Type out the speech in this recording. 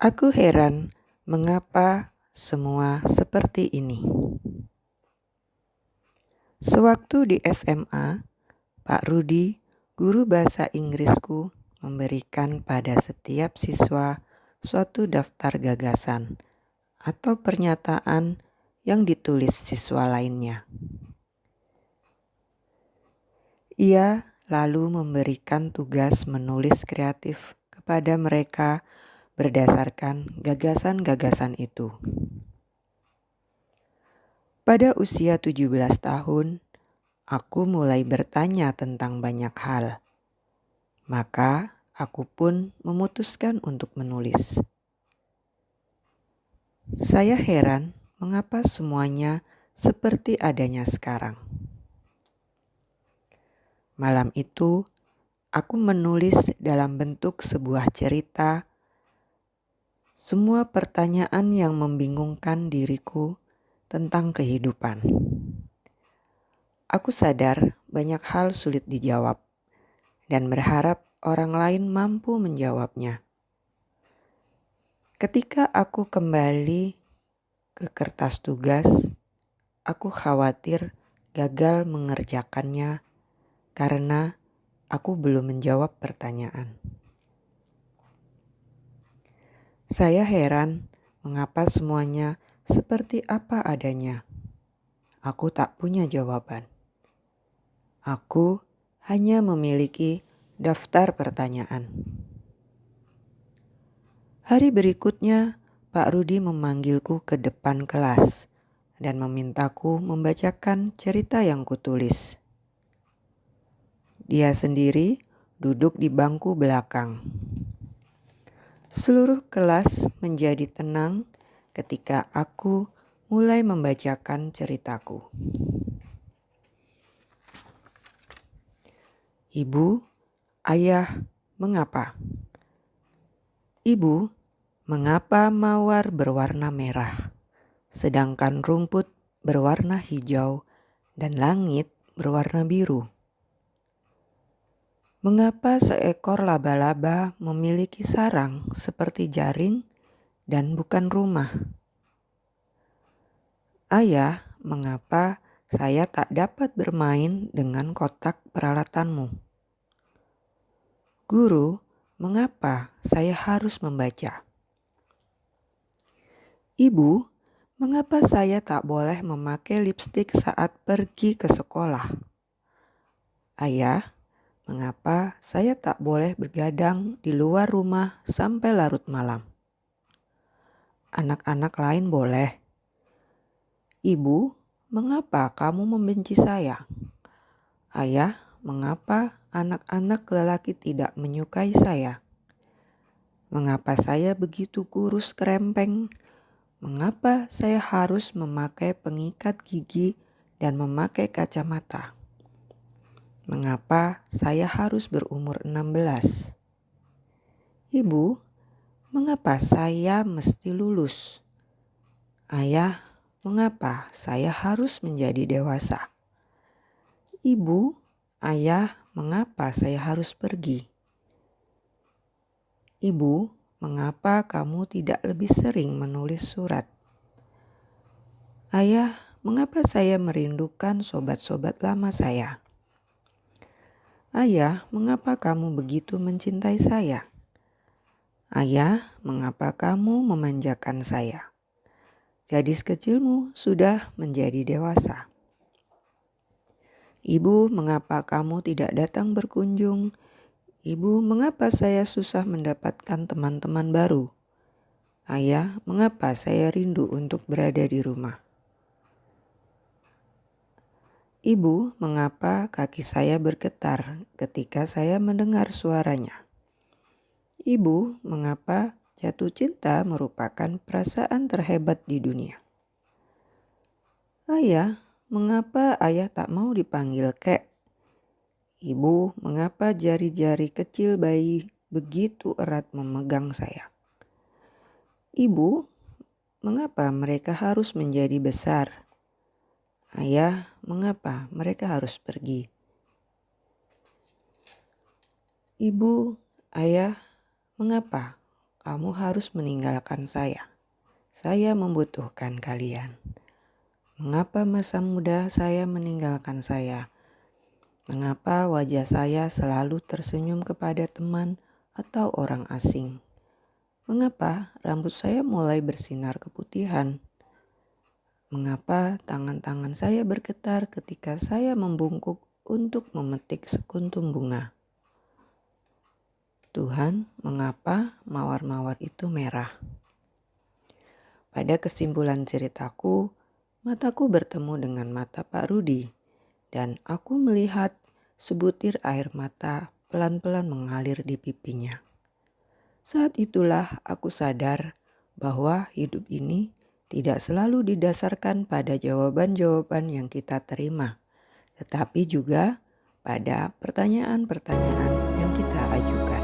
Aku heran mengapa semua seperti ini. Sewaktu di SMA, Pak Rudi, guru bahasa Inggrisku, memberikan pada setiap siswa suatu daftar gagasan atau pernyataan yang ditulis siswa lainnya. Ia lalu memberikan tugas menulis kreatif kepada mereka berdasarkan gagasan-gagasan itu. Pada usia 17 tahun, aku mulai bertanya tentang banyak hal. Maka aku pun memutuskan untuk menulis. Saya heran mengapa semuanya seperti adanya sekarang. Malam itu, aku menulis dalam bentuk sebuah cerita. Semua pertanyaan yang membingungkan diriku tentang kehidupan. Aku sadar banyak hal sulit dijawab dan berharap orang lain mampu menjawabnya. Ketika aku kembali ke kertas tugas, aku khawatir gagal mengerjakannya karena aku belum menjawab pertanyaan. Saya heran mengapa semuanya seperti apa adanya. Aku tak punya jawaban. Aku hanya memiliki daftar pertanyaan. Hari berikutnya, Pak Rudi memanggilku ke depan kelas dan memintaku membacakan cerita yang kutulis. Dia sendiri duduk di bangku belakang. Seluruh kelas menjadi tenang ketika aku mulai membacakan ceritaku. Ibu, ayah, mengapa? Ibu, mengapa mawar berwarna merah, sedangkan rumput berwarna hijau dan langit berwarna biru? Mengapa seekor laba-laba memiliki sarang seperti jaring dan bukan rumah? Ayah, mengapa saya tak dapat bermain dengan kotak peralatanmu? Guru, mengapa saya harus membaca? Ibu, mengapa saya tak boleh memakai lipstik saat pergi ke sekolah? Ayah, mengapa saya tak boleh bergadang di luar rumah sampai larut malam? Anak-anak lain boleh. Ibu, mengapa kamu membenci saya? Ayah, mengapa anak-anak lelaki tidak menyukai saya? Mengapa saya begitu kurus kerempeng? Mengapa saya harus memakai pengikat gigi dan memakai kacamata? Mengapa saya harus berumur 16? Ibu, mengapa saya mesti lulus? Ayah, mengapa saya harus menjadi dewasa? Ibu, ayah, mengapa saya harus pergi? Ibu, mengapa kamu tidak lebih sering menulis surat? Ayah, mengapa saya merindukan sobat-sobat lama saya? Ayah, mengapa kamu begitu mencintai saya? Ayah, mengapa kamu memanjakan saya? Gadis kecilmu sudah menjadi dewasa. Ibu, mengapa kamu tidak datang berkunjung? Ibu, mengapa saya susah mendapatkan teman-teman baru? Ayah, mengapa saya rindu untuk berada di rumah? Ibu, mengapa kaki saya bergetar ketika saya mendengar suaranya? Ibu, mengapa jatuh cinta merupakan perasaan terhebat di dunia? Ayah, mengapa ayah tak mau dipanggil kek? Ibu, mengapa jari-jari kecil bayi begitu erat memegang saya? Ibu, mengapa mereka harus menjadi besar? Ayah, mengapa mereka harus pergi? Ibu, ayah, mengapa kamu harus meninggalkan saya. Saya membutuhkan kalian. Mengapa masa muda saya meninggalkan saya? Mengapa wajah saya selalu tersenyum kepada teman atau orang asing? Mengapa rambut saya mulai bersinar keputihan? Mengapa tangan-tangan saya bergetar ketika saya membungkuk untuk memetik sekuntum bunga? Tuhan, mengapa mawar-mawar itu merah? Pada kesimpulan ceritaku, mataku bertemu dengan mata Pak Rudi, dan aku melihat sebutir air mata pelan-pelan mengalir di pipinya. Saat itulah aku sadar bahwa hidup ini tidak selalu didasarkan pada jawaban-jawaban yang kita terima, tetapi juga pada pertanyaan-pertanyaan yang kita ajukan.